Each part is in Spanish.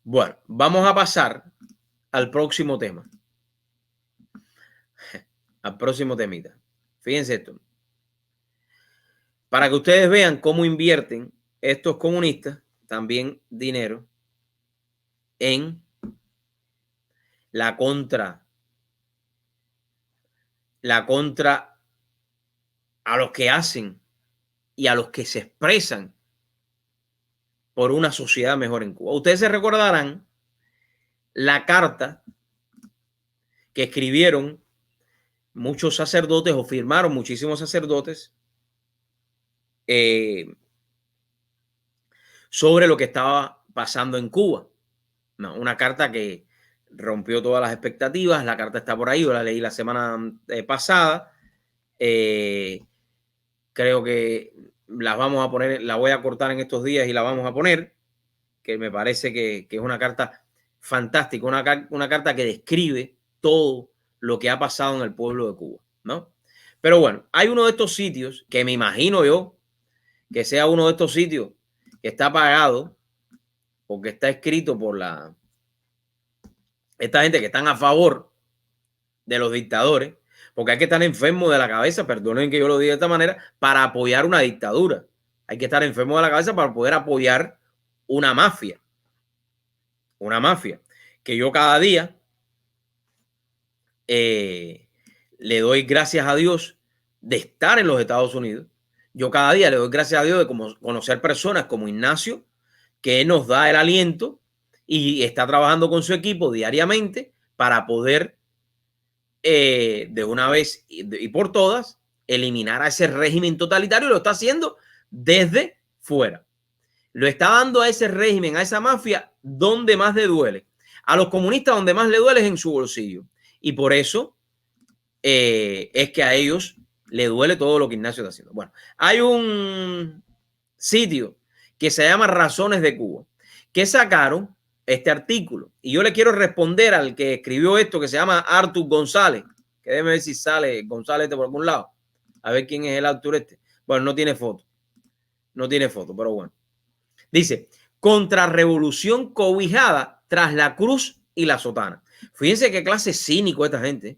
Bueno, vamos a pasar al próximo tema. Al próximo temita. Fíjense esto. Para que ustedes vean cómo invierten estos comunistas también dinero en la contra a los que hacen y a los que se expresan por una sociedad mejor en Cuba. Ustedes se recordarán la carta que escribieron muchos sacerdotes o firmaron muchísimos sacerdotes sobre lo que estaba pasando en Cuba. No, una carta que rompió todas las expectativas. La carta está por ahí, yo la leí la semana pasada. Creo que las vamos a poner, la voy a cortar en estos días y la vamos a poner, que me parece que es una carta fantástica, una carta que describe todo lo que ha pasado en el pueblo de Cuba, ¿no? Pero bueno, hay uno de estos sitios que me imagino yo que sea uno de estos sitios que está pagado porque está escrito por esta gente que están a favor de los dictadores, porque hay que estar enfermo de la cabeza, perdonen que yo lo diga de esta manera, para apoyar una dictadura. Hay que estar enfermo de la cabeza para poder apoyar una mafia. Una mafia que yo cada día le doy gracias a Dios de estar en los Estados Unidos. Yo cada día le doy gracias a Dios de conocer personas como Ignacio, que nos da el aliento y está trabajando con su equipo diariamente para poder de una vez y por todas eliminar a ese régimen totalitario. Y lo está haciendo desde fuera. Lo está dando a ese régimen, a esa mafia, donde más le duele. A los comunistas donde más le duele es en su bolsillo. Y por eso es que a ellos le duele todo lo que Ignacio está haciendo. Bueno, hay un sitio que se llama Razones de Cuba, que sacaron este artículo. Y yo le quiero responder al que escribió esto, que se llama Artur González, que déjeme ver si sale González por algún lado. A ver quién es el Artur este. Bueno, no tiene foto. No tiene foto, pero bueno. Dice, contrarrevolución cobijada tras la cruz y la sotana. Fíjense qué clase cínico esta gente.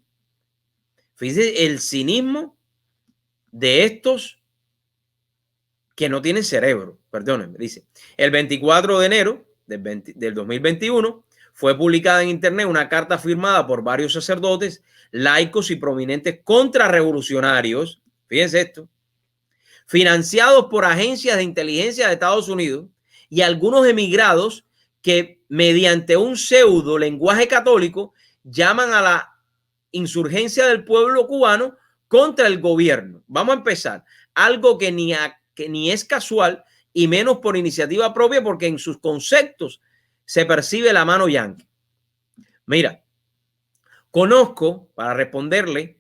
Fíjense el cinismo de estos que no tienen cerebro. Perdónenme, dice. El 24 de enero del 2021 fue publicada en internet una carta firmada por varios sacerdotes, laicos y prominentes contrarrevolucionarios. Fíjense esto. Financiados por agencias de inteligencia de Estados Unidos y algunos emigrados que mediante un pseudo lenguaje católico llaman a la insurgencia del pueblo cubano contra el gobierno. Vamos a empezar. Algo que ni es casual y menos por iniciativa propia, porque en sus conceptos se percibe la mano yanqui. Mira, conozco, para responderle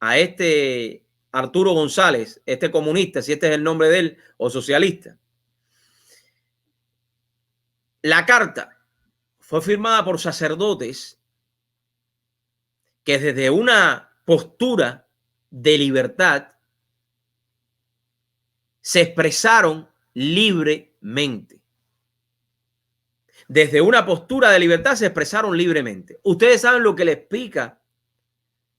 a este Arturo González, este comunista, si este es el nombre de él, o socialista. La carta fue firmada por sacerdotes que desde una postura de libertad se expresaron libremente. Desde una postura de libertad se expresaron libremente. Ustedes saben lo que les pica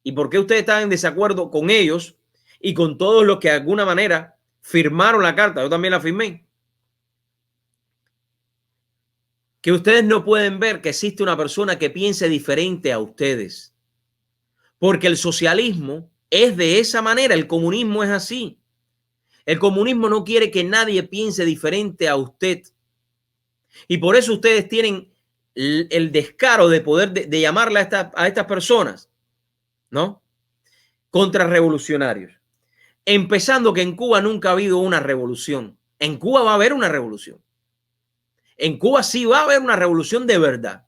y por qué ustedes están en desacuerdo con ellos y con todos los que de alguna manera firmaron la carta. Yo también la firmé. Que ustedes no pueden ver que existe una persona que piense diferente a ustedes. Porque el socialismo es de esa manera, el comunismo es así. El comunismo no quiere que nadie piense diferente a usted. Y por eso ustedes tienen el descaro de poder de llamarle a estas personas, ¿no? Contrarrevolucionarios. Empezando que en Cuba nunca ha habido una revolución. En Cuba va a haber una revolución. En Cuba sí va a haber una revolución de verdad.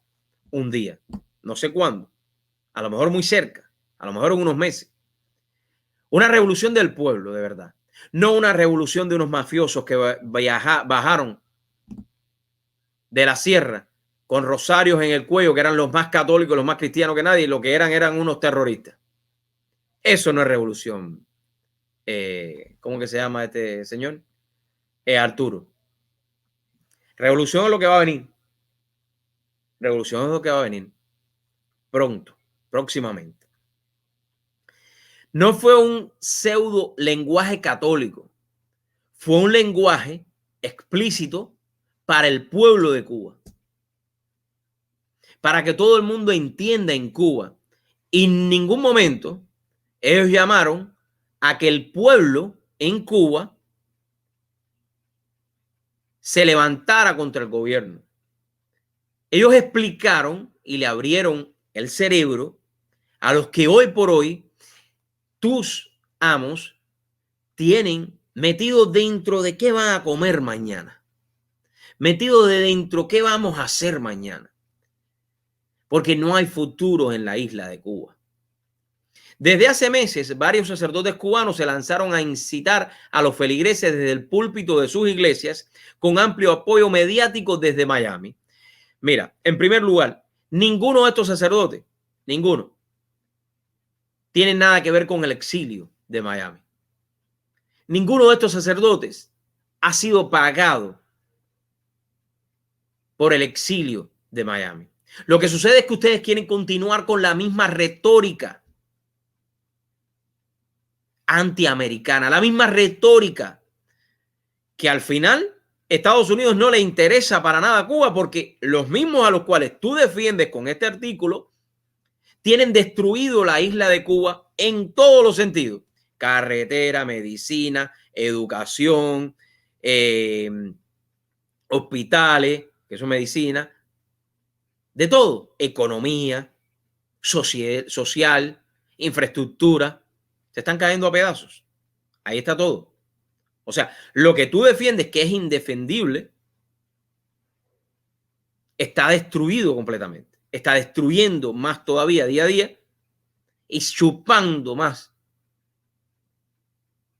Un día. No sé cuándo. A lo mejor muy cerca. A lo mejor en unos meses. Una revolución del pueblo, de verdad. No una revolución de unos mafiosos que bajaron de la sierra con rosarios en el cuello, que eran los más católicos, los más cristianos que nadie, y lo que eran unos terroristas. Eso no es revolución. ¿Cómo que se llama este señor? Arturo. Revolución es lo que va a venir. Revolución es lo que va a venir pronto, próximamente. No fue un pseudo lenguaje católico, fue un lenguaje explícito para el pueblo de Cuba, para que todo el mundo entienda en Cuba. Y en ningún momento ellos llamaron a que el pueblo en Cuba se levantara contra el gobierno. Ellos explicaron y le abrieron el cerebro a los que hoy por hoy tus amos tienen metido dentro de qué van a comer mañana, metido de dentro qué vamos a hacer mañana, porque no hay futuro en la isla de Cuba. Desde hace meses, varios sacerdotes cubanos se lanzaron a incitar a los feligreses desde el púlpito de sus iglesias con amplio apoyo mediático desde Miami. Mira, en primer lugar, ninguno de estos sacerdotes, ninguno, tiene nada que ver con el exilio de Miami. Ninguno de estos sacerdotes ha sido pagado por el exilio de Miami. Lo que sucede es que ustedes quieren continuar con la misma retórica antiamericana, la misma retórica que al final Estados Unidos no le interesa para nada a Cuba, porque los mismos a los cuales tú defiendes con este artículo tienen destruido la isla de Cuba en todos los sentidos: carretera, medicina, educación, hospitales, que eso es medicina, de todo, economía, social, infraestructura, se están cayendo a pedazos. Ahí está todo. O sea, lo que tú defiendes que es indefendible está destruido completamente. Está destruyendo más todavía día a día y chupando más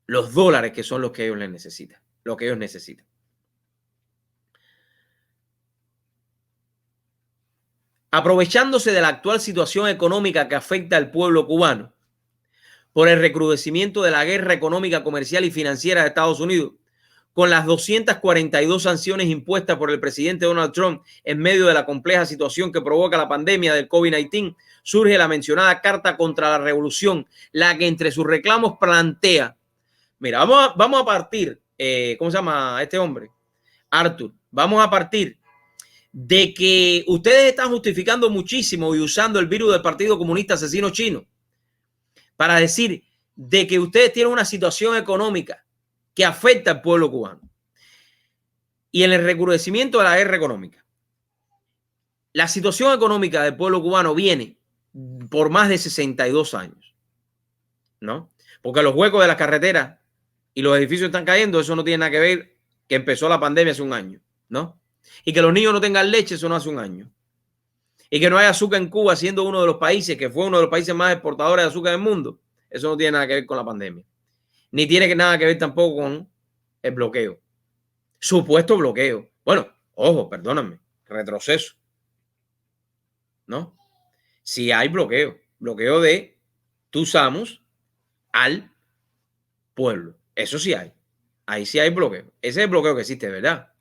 los dólares que son los que ellos les necesitan, lo que ellos necesitan. Aprovechándose de la actual situación económica que afecta al pueblo cubano por el recrudecimiento de la guerra económica, comercial y financiera de Estados Unidos, con las 242 sanciones impuestas por el presidente Donald Trump en medio de la compleja situación que provoca la pandemia del COVID-19, surge la mencionada Carta contra la Revolución, la que entre sus reclamos plantea, mira, vamos a partir, ¿cómo se llama este hombre? Arthur, vamos a partir de que ustedes están justificando muchísimo y usando el virus del Partido Comunista Asesino Chino para decir de que ustedes tienen una situación económica que afecta al pueblo cubano y en el recrudecimiento de la guerra económica. La situación económica del pueblo cubano viene por más de 62 años, ¿no? Porque los huecos de las carreteras y los edificios están cayendo, eso no tiene nada que ver que empezó la pandemia hace un año, ¿no? Y que los niños no tengan leche, eso no hace un año. Y que no haya azúcar en Cuba, siendo uno de los países que fue uno de los países más exportadores de azúcar del mundo, eso no tiene nada que ver con la pandemia. Ni tiene nada que ver tampoco con el bloqueo. Supuesto bloqueo. Bueno, ojo, perdóname, retroceso, ¿no? Si hay bloqueo, bloqueo de tus amos al pueblo. Eso sí hay. Ahí sí hay bloqueo. Ese es el bloqueo que existe, ¿verdad?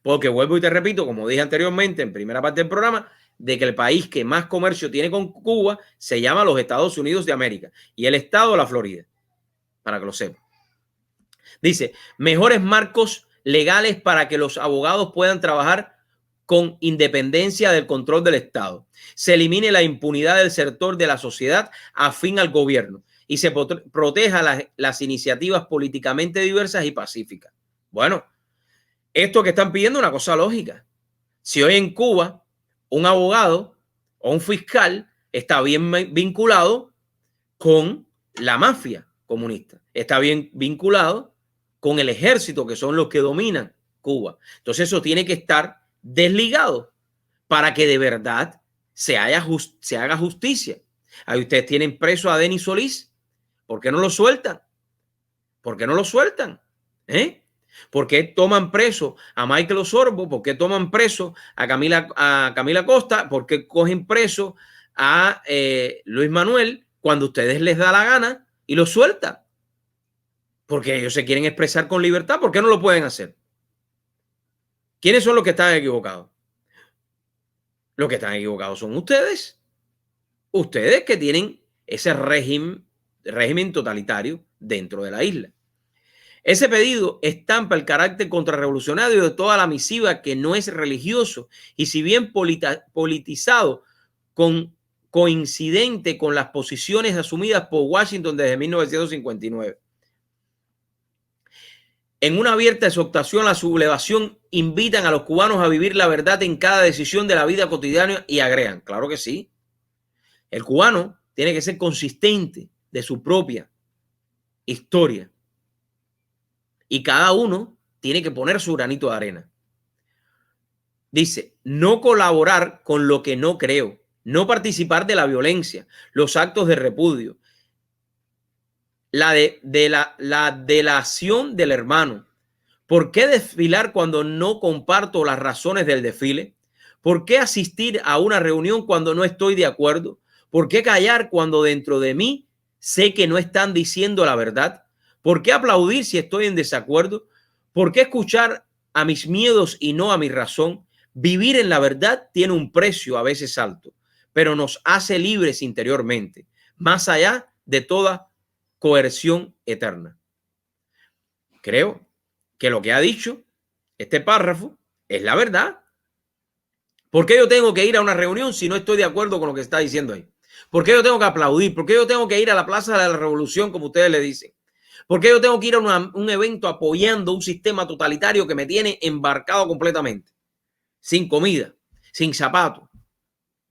Porque vuelvo y te repito, como dije anteriormente en primera parte del programa, de que el país que más comercio tiene con Cuba se llama los Estados Unidos de América y el estado de la Florida, para que lo sepan. Dice, mejores marcos legales para que los abogados puedan trabajar con independencia del control del Estado. Se elimine la impunidad del sector de la sociedad afín al gobierno y se proteja las iniciativas políticamente diversas y pacíficas. Bueno, esto que están pidiendo es una cosa lógica. Si hoy en Cuba un abogado o un fiscal está bien vinculado con la mafia comunista, está bien vinculado con el ejército, que son los que dominan Cuba. Entonces eso tiene que estar desligado para que de verdad se haga justicia. Ahí ustedes tienen preso a Denis Solís. ¿Por qué no lo sueltan? ¿Por qué no lo sueltan? ¿Por qué toman preso a Michael Osorbo? ¿Por qué toman preso a Camila Costa? ¿Por qué cogen preso a Luis Manuel cuando a ustedes les da la gana y lo sueltan? Porque ellos se quieren expresar con libertad. ¿Por qué no lo pueden hacer? ¿Quiénes son los que están equivocados? Los que están equivocados son ustedes. Ustedes que tienen ese régimen totalitario dentro de la isla. Ese pedido estampa el carácter contrarrevolucionario de toda la misiva, que no es religioso y, si bien politizado, coincidente con las posiciones asumidas por Washington desde 1959. En una abierta exhortación a la sublevación, invitan a los cubanos a vivir la verdad en cada decisión de la vida cotidiana y agregan, claro que sí, el cubano tiene que ser consistente de su propia historia y cada uno tiene que poner su granito de arena. Dice, no colaborar con lo que no creo, no participar de la violencia, los actos de repudio, la delación del hermano. ¿Por qué desfilar cuando no comparto las razones del desfile? ¿Por qué asistir a una reunión cuando no estoy de acuerdo? ¿Por qué callar cuando dentro de mí sé que no están diciendo la verdad? ¿Por qué aplaudir si estoy en desacuerdo? ¿Por qué escuchar a mis miedos y no a mi razón? Vivir en la verdad tiene un precio a veces alto, pero nos hace libres interiormente, más allá de toda coerción eterna. Creo que lo que ha dicho este párrafo es la verdad. ¿Por qué yo tengo que ir a una reunión si no estoy de acuerdo con lo que está diciendo ahí? ¿Por qué yo tengo que aplaudir? ¿Por qué yo tengo que ir a la Plaza de la Revolución, como ustedes le dicen? ¿Por qué yo tengo que ir a un evento apoyando un sistema totalitario que me tiene embarcado completamente? Sin comida, sin zapatos,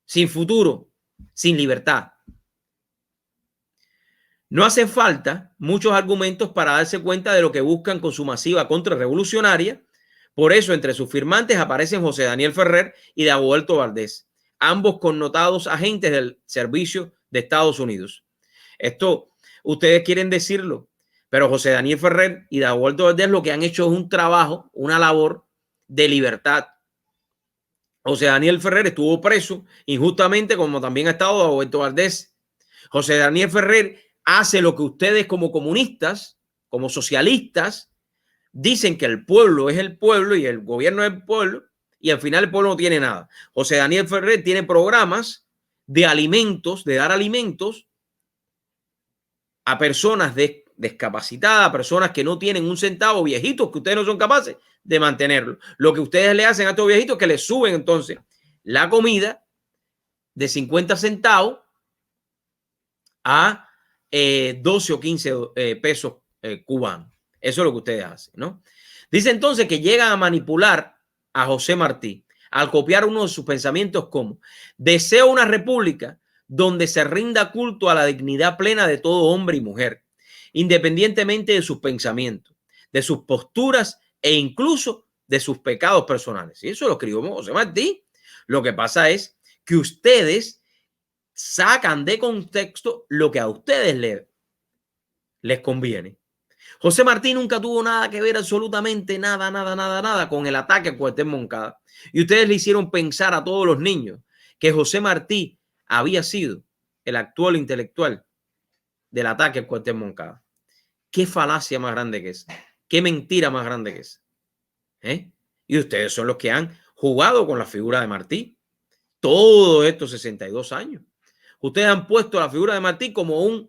sin futuro, sin libertad. No hacen falta muchos argumentos para darse cuenta de lo que buscan con su masiva contrarrevolucionaria. Por eso, entre sus firmantes aparecen José Daniel Ferrer y Dagoberto Valdés, ambos connotados agentes del servicio de Estados Unidos. Esto, ustedes quieren decirlo, pero José Daniel Ferrer y Dagoberto Valdés lo que han hecho es un trabajo, una labor de libertad. José Daniel Ferrer estuvo preso injustamente, como también ha estado Dagoberto Valdés. José Daniel Ferrer hace lo que ustedes, como comunistas, como socialistas, dicen, que el pueblo es el pueblo y el gobierno es el pueblo, y al final el pueblo no tiene nada. José Daniel Ferrer tiene programas de alimentos, de dar alimentos a personas discapacitadas, a personas que no tienen un centavo, viejitos que ustedes no son capaces de mantenerlo. Lo que ustedes le hacen a estos viejitos es que les suben entonces la comida de 50 centavos a 12 o 15 pesos cubanos. Eso es lo que ustedes hacen, ¿no? Dice entonces que llegan a manipular a José Martí al copiar uno de sus pensamientos como: deseo una república donde se rinda culto a la dignidad plena de todo hombre y mujer, independientemente de sus pensamientos, de sus posturas e incluso de sus pecados personales. Y eso lo escribió José Martí. Lo que pasa es que ustedes sacan de contexto lo que a ustedes les conviene. José Martí nunca tuvo nada que ver, absolutamente nada con el ataque al cuartel Moncada. Y ustedes le hicieron pensar a todos los niños que José Martí había sido el actual intelectual del ataque al cuartel Moncada. Qué falacia más grande que esa. Qué mentira más grande que esa. Y ustedes son los que han jugado con la figura de Martí todos estos 62 años. Ustedes han puesto la figura de Martí como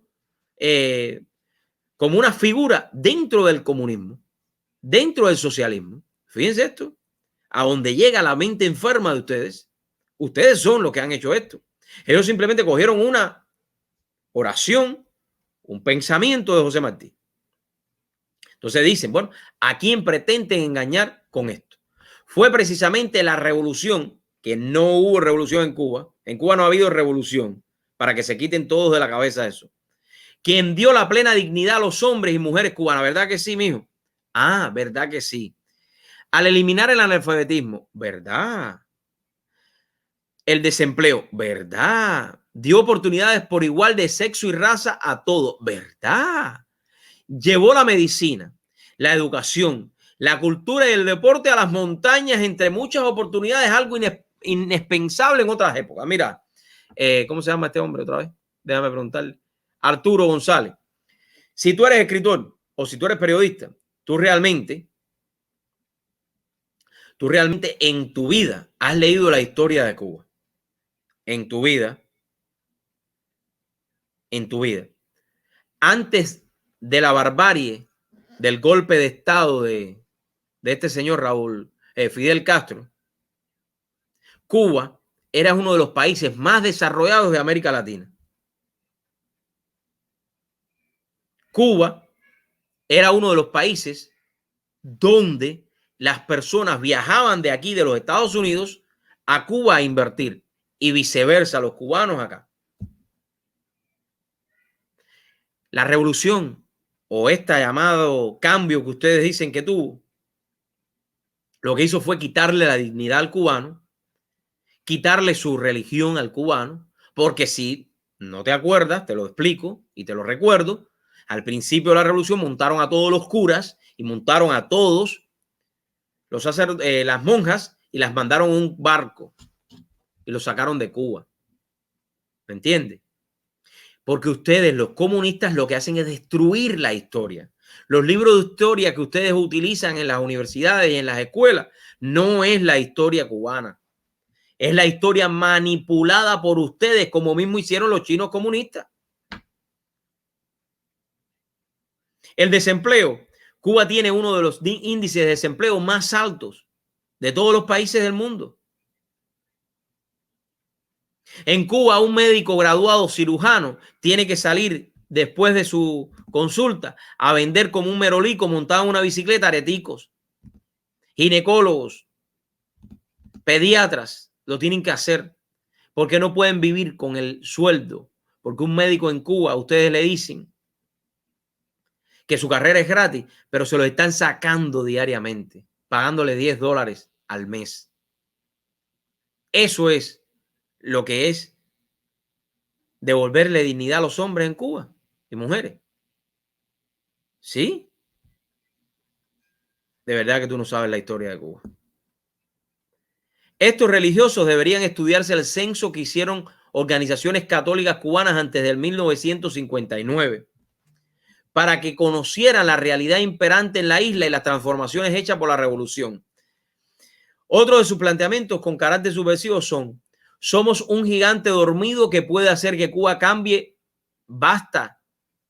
como una figura dentro del comunismo, dentro del socialismo. Fíjense esto, a donde llega la mente enferma de ustedes. Ustedes son los que han hecho esto. Ellos simplemente cogieron una oración, un pensamiento de José Martí. Entonces dicen, bueno, ¿a quién pretenden engañar con esto? Fue precisamente la revolución, que no hubo revolución en Cuba. En Cuba no ha habido revolución, para que se quiten todos de la cabeza eso, quien dio la plena dignidad a los hombres y mujeres cubanas. ¿Verdad que sí, mijo? Ah, ¿verdad que sí? Al eliminar el analfabetismo, ¿verdad? El desempleo, ¿verdad? Dio oportunidades por igual de sexo y raza a todos, ¿verdad? Llevó la medicina, la educación, la cultura y el deporte a las montañas, entre muchas oportunidades, algo inexpensable en otras épocas. Mira, ¿cómo se llama este hombre otra vez? Déjame preguntarle. Arturo González. Si tú eres escritor o si tú eres periodista, tú realmente en tu vida has leído la historia de Cuba. en tu vida, antes de la barbarie del golpe de Estado de este señor Fidel Castro, Cuba era uno de los países más desarrollados de América Latina. Cuba era uno de los países donde las personas viajaban de aquí, de los Estados Unidos, a Cuba a invertir y viceversa, los cubanos acá. La revolución o este llamado cambio que ustedes dicen que tuvo, lo que hizo fue quitarle la dignidad al cubano, quitarle su religión al cubano, porque si no te acuerdas, te lo explico y te lo recuerdo, al principio de la revolución montaron a todos los curas y montaron a todos las monjas y las mandaron a un barco y los sacaron de Cuba. ¿Me entiendes? Porque ustedes, los comunistas, lo que hacen es destruir la historia. Los libros de historia que ustedes utilizan en las universidades y en las escuelas no es la historia cubana. Es la historia manipulada por ustedes, como mismo hicieron los chinos comunistas. El desempleo. Cuba tiene uno de los índices de desempleo más altos de todos los países del mundo. En Cuba, un médico graduado cirujano tiene que salir después de su consulta a vender como un merolico montado en una bicicleta areticos. Ginecólogos, pediatras lo tienen que hacer porque no pueden vivir con el sueldo. Porque un médico en Cuba, ustedes le dicen que su carrera es gratis, pero se lo están sacando diariamente, pagándole $10 al mes. Eso es lo que es devolverle dignidad a los hombres en Cuba y mujeres. ¿Sí? De verdad que tú no sabes la historia de Cuba. Estos religiosos deberían estudiarse el censo que hicieron organizaciones católicas cubanas antes del 1959 para que conocieran la realidad imperante en la isla y las transformaciones hechas por la revolución. Otro de sus planteamientos con carácter subversivo son: somos un gigante dormido que puede hacer que Cuba cambie. Basta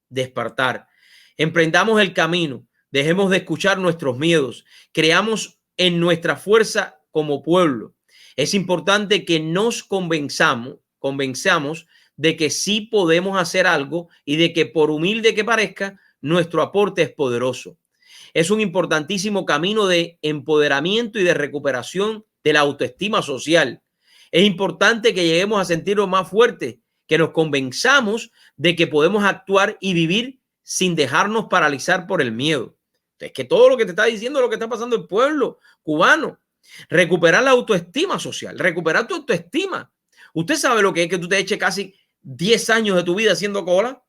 despertar. Emprendamos el camino. Dejemos de escuchar nuestros miedos. Creamos en nuestra fuerza como pueblo. Es importante que nos convenzamos de que sí podemos hacer algo y de que, por humilde que parezca, nuestro aporte es poderoso. Es un importantísimo camino de empoderamiento y de recuperación de la autoestima social. Es importante que lleguemos a sentirnos más fuertes, que nos convenzamos de que podemos actuar y vivir sin dejarnos paralizar por el miedo. Es que todo lo que te está diciendo es lo que está pasando en el pueblo cubano. Recuperar la autoestima social, recuperar tu autoestima. Usted sabe lo que es que tú te eches casi 10 años de tu vida haciendo cola,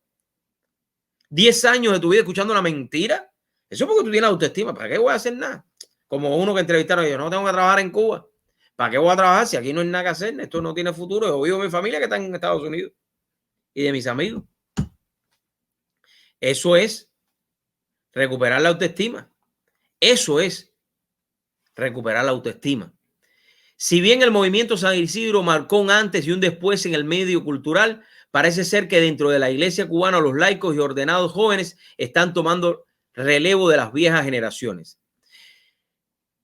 10 años de tu vida escuchando una mentira. Eso es porque tú tienes autoestima. ¿Para qué voy a hacer nada? Como uno que entrevistaron, yo no tengo que trabajar en Cuba. ¿Para qué voy a trabajar si aquí no hay nada que hacer? Esto no tiene futuro. Yo vivo de mi familia que está en Estados Unidos y de mis amigos. Eso es recuperar la autoestima. Eso es recuperar la autoestima. Si bien el movimiento San Isidro marcó un antes y un después en el medio cultural, parece ser que dentro de la iglesia cubana los laicos y ordenados jóvenes están tomando relevo de las viejas generaciones.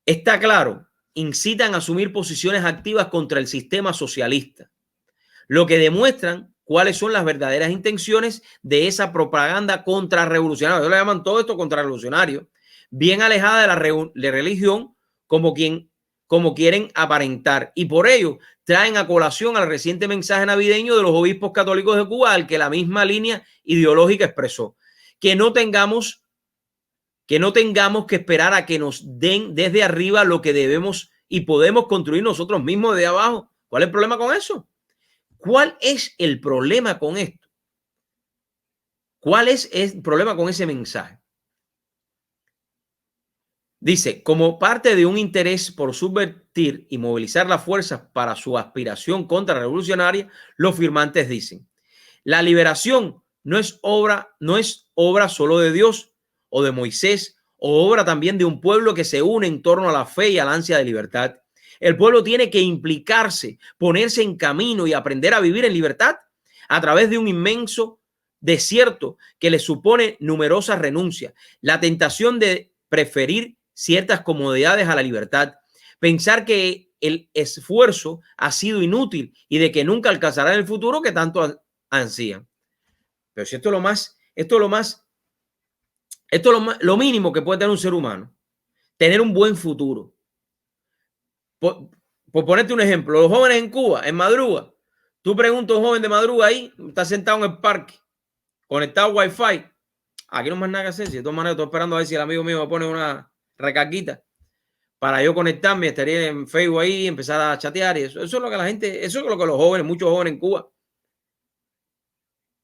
Está claro, incitan a asumir posiciones activas contra el sistema socialista, lo que demuestran cuáles son las verdaderas intenciones de esa propaganda contrarrevolucionaria. Ellos le llaman todo esto contrarrevolucionario, bien alejada de la religión, como quieren aparentar, y por ello traen a colación al reciente mensaje navideño de los obispos católicos de Cuba, al que la misma línea ideológica expresó: que no tengamos que esperar a que nos den desde arriba lo que debemos y podemos construir nosotros mismos de abajo. ¿Cuál es el problema con eso? ¿Cuál es el problema con esto? ¿Cuál es el problema con ese mensaje? Dice, como parte de un interés por subvertir y movilizar las fuerzas para su aspiración contrarrevolucionaria, los firmantes dicen: la liberación no es obra solo de Dios o de Moisés, o obra también de un pueblo que se une en torno a la fe y al ansia de libertad. El pueblo tiene que implicarse, ponerse en camino y aprender a vivir en libertad a través de un inmenso desierto que le supone numerosas renuncias, la tentación de preferir ciertas comodidades a la libertad, pensar que el esfuerzo ha sido inútil y de que nunca alcanzará el futuro que tanto ansían. Pero si esto es lo mínimo que puede tener un ser humano, tener un buen futuro. Por ponerte un ejemplo, los jóvenes en Cuba, en madruga, tú preguntas a un joven de madruga ahí, está sentado en el parque, conectado a Wi-Fi. Aquí no hay más nada que hacer. Si de todas maneras estoy esperando a ver si el amigo mío me pone una recarguita para yo conectarme, estaría en Facebook ahí, empezar a chatear y eso. Eso es lo que la gente, eso es lo que los jóvenes, muchos jóvenes en Cuba,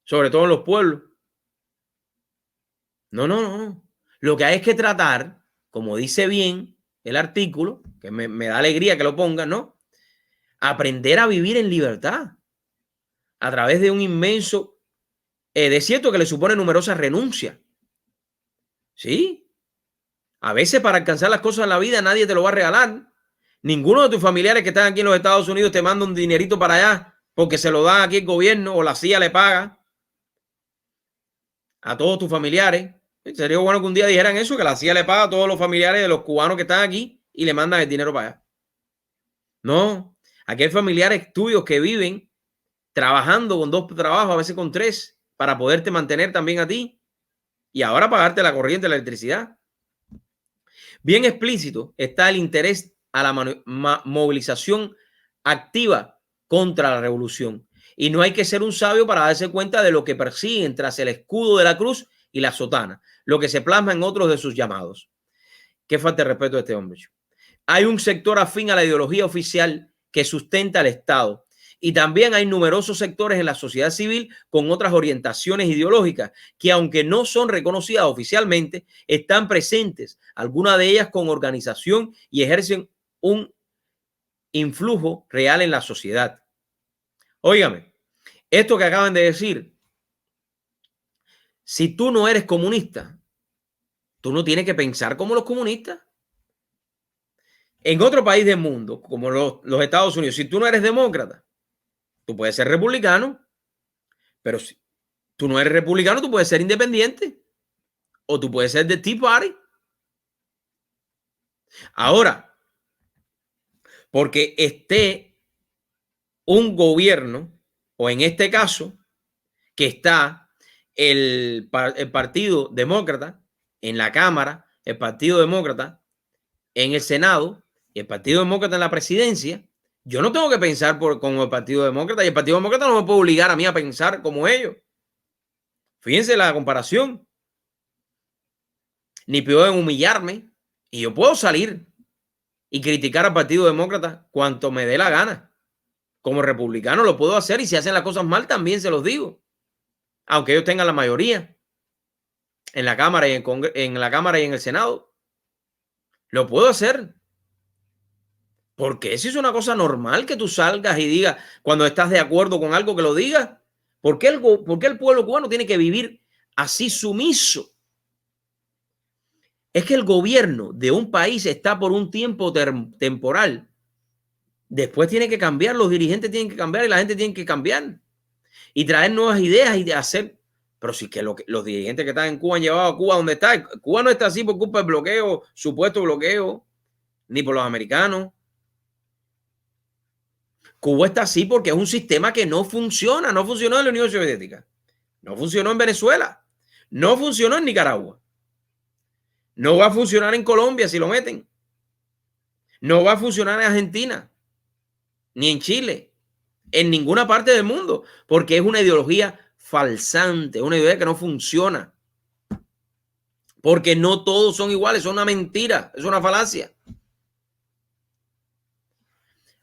sobre todo en los pueblos. No. Lo que hay es que tratar, como dice bien el artículo, que me da alegría que lo pongan, ¿no? Aprender a vivir en libertad a través de un inmenso desierto que le supone numerosas renuncias. ¿Sí? A veces para alcanzar las cosas en la vida nadie te lo va a regalar. Ninguno de tus familiares que están aquí en los Estados Unidos te manda un dinerito para allá porque se lo da aquí el gobierno o la CIA le paga a todos tus familiares. Sería bueno que un día dijeran eso, que la CIA le paga a todos los familiares de los cubanos que están aquí y le mandan el dinero para allá. No, aquí hay familiares tuyos que viven trabajando con 2 trabajos, a veces con 3, para poderte mantener también a ti y ahora pagarte la corriente, la electricidad. Bien explícito está el interés a la movilización activa contra la revolución. Y no hay que ser un sabio para darse cuenta de lo que persiguen tras el escudo de la cruz y la sotana, lo que se plasma en otros de sus llamados. Qué falta de respeto a este hombre. Hay un sector afín a la ideología oficial que sustenta al Estado. Y también hay numerosos sectores en la sociedad civil con otras orientaciones ideológicas que, aunque no son reconocidas oficialmente, están presentes, algunas de ellas con organización y ejercen un influjo real en la sociedad. Óigame, esto que acaban de decir, si tú no eres comunista, tú no tienes que pensar como los comunistas. En otro país del mundo, como los Estados Unidos, si tú no eres demócrata, tú puedes ser republicano, pero si tú no eres republicano, tú puedes ser independiente o tú puedes ser de Tea Party. Ahora, porque esté un gobierno, o en este caso, que está el Partido Demócrata en la Cámara, el Partido Demócrata en el Senado y el Partido Demócrata en la presidencia, yo no tengo que pensar como el Partido Demócrata y el Partido Demócrata no me puede obligar a mí a pensar como ellos. Fíjense la comparación. Ni pueden humillarme y yo puedo salir y criticar al Partido Demócrata cuanto me dé la gana. Como republicano lo puedo hacer y si hacen las cosas mal también se los digo. Aunque ellos tengan la mayoría en la Cámara y en la Cámara y en el Senado. Lo puedo hacer. Porque eso es una cosa normal que tú salgas y digas cuando estás de acuerdo con algo que lo digas. ¿Por qué el pueblo cubano tiene que vivir así sumiso? Es que el gobierno de un país está por un tiempo temporal. Después tiene que cambiar, los dirigentes tienen que cambiar y la gente tiene que cambiar y traer nuevas ideas y de hacer. Pero sí que los dirigentes que están en Cuba han llevado a Cuba donde está. Cuba no está así por culpa del bloqueo, supuesto bloqueo, ni por los americanos. Cuba está así porque es un sistema que no funciona. No funcionó en la Unión Soviética. No funcionó en Venezuela. No funcionó en Nicaragua. No va a funcionar en Colombia si lo meten. No va a funcionar en Argentina. Ni en Chile. En ninguna parte del mundo. Porque es una ideología falsante. Una idea que no funciona. Porque no todos son iguales. Es una mentira. Es una falacia.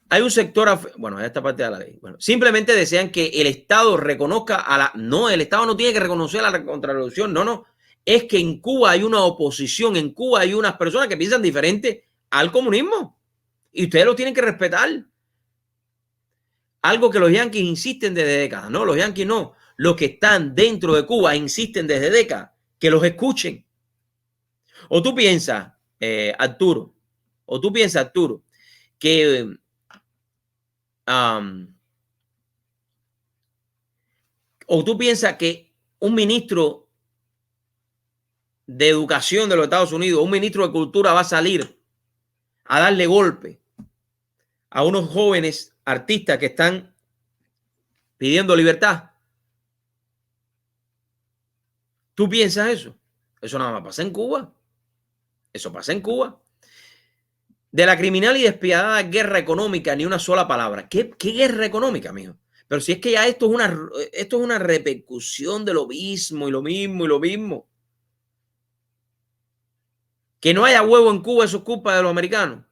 Hay un sector, bueno, esta parte de la ley. Bueno, simplemente desean que el Estado reconozca a la. No, el Estado no tiene que reconocer a la contrarrevolución. No. Es que en Cuba hay una oposición. En Cuba hay unas personas que piensan diferente al comunismo. Y ustedes lo tienen que respetar. Algo que los yanquis insisten desde décadas. No, los yanquis no. Los que están dentro de Cuba insisten desde décadas. Que los escuchen. O tú piensas, Arturo, que o tú piensas que un ministro de educación de los Estados Unidos, un ministro de cultura va a salir a darle golpe a unos jóvenes artistas que están pidiendo libertad. ¿Tú piensas eso? Eso nada más pasa en Cuba. Eso pasa en Cuba. De la criminal y despiadada guerra económica, ni una sola palabra. ¿Qué guerra económica, mijo? Pero si es que ya esto es una repercusión de lo mismo y lo mismo y lo mismo. Que no haya huevo en Cuba, eso es culpa de los americanos.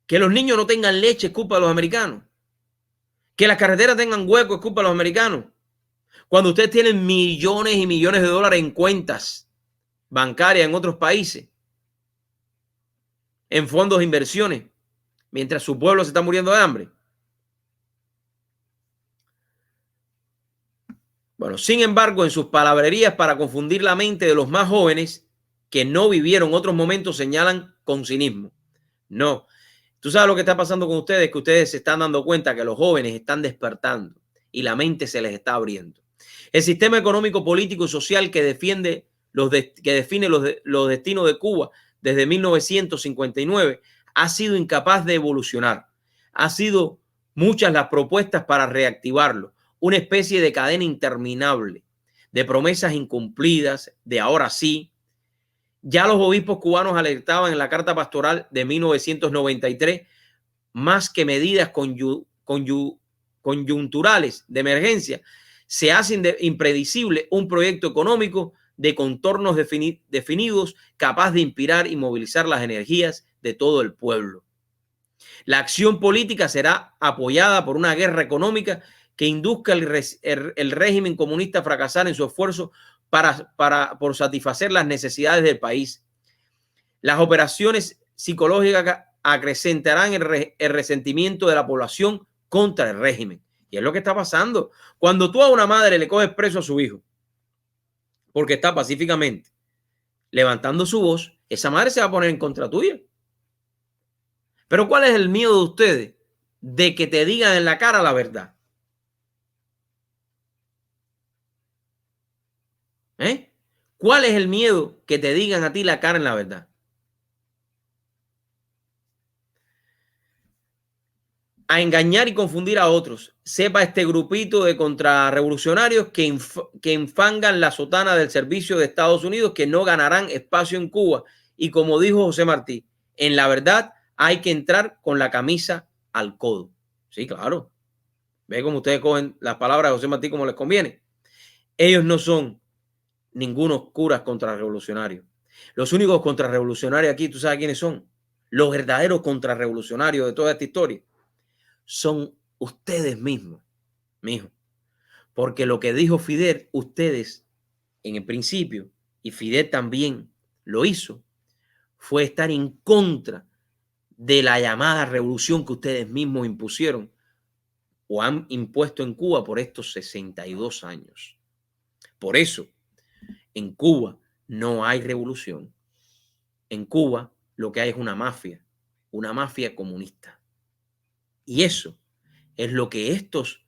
Que los niños no tengan leche es culpa de los americanos. Que las carreteras tengan huecos es culpa de los americanos. Cuando ustedes tienen millones y millones de dólares en cuentas bancarias en otros países, en fondos de inversiones, mientras su pueblo se está muriendo de hambre. Bueno, sin embargo, en sus palabrerías para confundir la mente de los más jóvenes que no vivieron otros momentos, señalan con cinismo. No. Tú sabes lo que está pasando con ustedes, que ustedes se están dando cuenta que los jóvenes están despertando y la mente se les está abriendo. El sistema económico, político y social que define los destinos de Cuba desde 1959 ha sido incapaz de evolucionar. Ha sido muchas las propuestas para reactivarlo. Una especie de cadena interminable de promesas incumplidas, de ahora sí. Ya los obispos cubanos alertaban en la carta pastoral de 1993, más que medidas coyunturales de emergencia, se hace impredecible un proyecto económico de contornos definidos capaz de inspirar y movilizar las energías de todo el pueblo. La acción política será apoyada por una guerra económica que induzca el régimen comunista a fracasar en su esfuerzo por satisfacer las necesidades del país. Las operaciones psicológicas acrecentarán el resentimiento de la población contra el régimen. Y es lo que está pasando. Cuando tú a una madre le coges preso a su hijo porque está pacíficamente levantando su voz, esa madre se va a poner en contra tuya. Pero ¿cuál es el miedo de ustedes? De que te digan en la cara la verdad. ¿Cuál es el miedo que te digan a ti la cara en la verdad? A engañar y confundir a otros. Sepa este grupito de contrarrevolucionarios que enfangan la sotana del servicio de Estados Unidos, que no ganarán espacio en Cuba. Y como dijo José Martí, en la verdad hay que entrar con la camisa al codo. Sí, claro. Ve cómo ustedes cogen las palabras de José Martí como les conviene. Ellos no son ningunos curas contrarrevolucionarios. Los únicos contrarrevolucionarios aquí, ¿tú sabes quiénes son? Los verdaderos contrarrevolucionarios de toda esta historia son ustedes mismos, mijo. Porque lo que dijo Fidel, ustedes en el principio, y Fidel también lo hizo, fue estar en contra de la llamada revolución que ustedes mismos impusieron o han impuesto en Cuba por estos 62 años. Por eso, en Cuba no hay revolución. En Cuba lo que hay es una mafia comunista. Y eso es lo que estos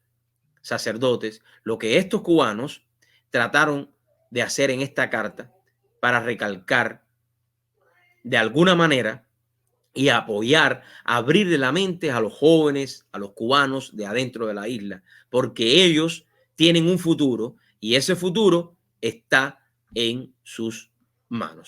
sacerdotes, lo que estos cubanos trataron de hacer en esta carta para recalcar de alguna manera y apoyar, abrir la mente a los jóvenes, a los cubanos de adentro de la isla, porque ellos tienen un futuro y ese futuro está en sus manos.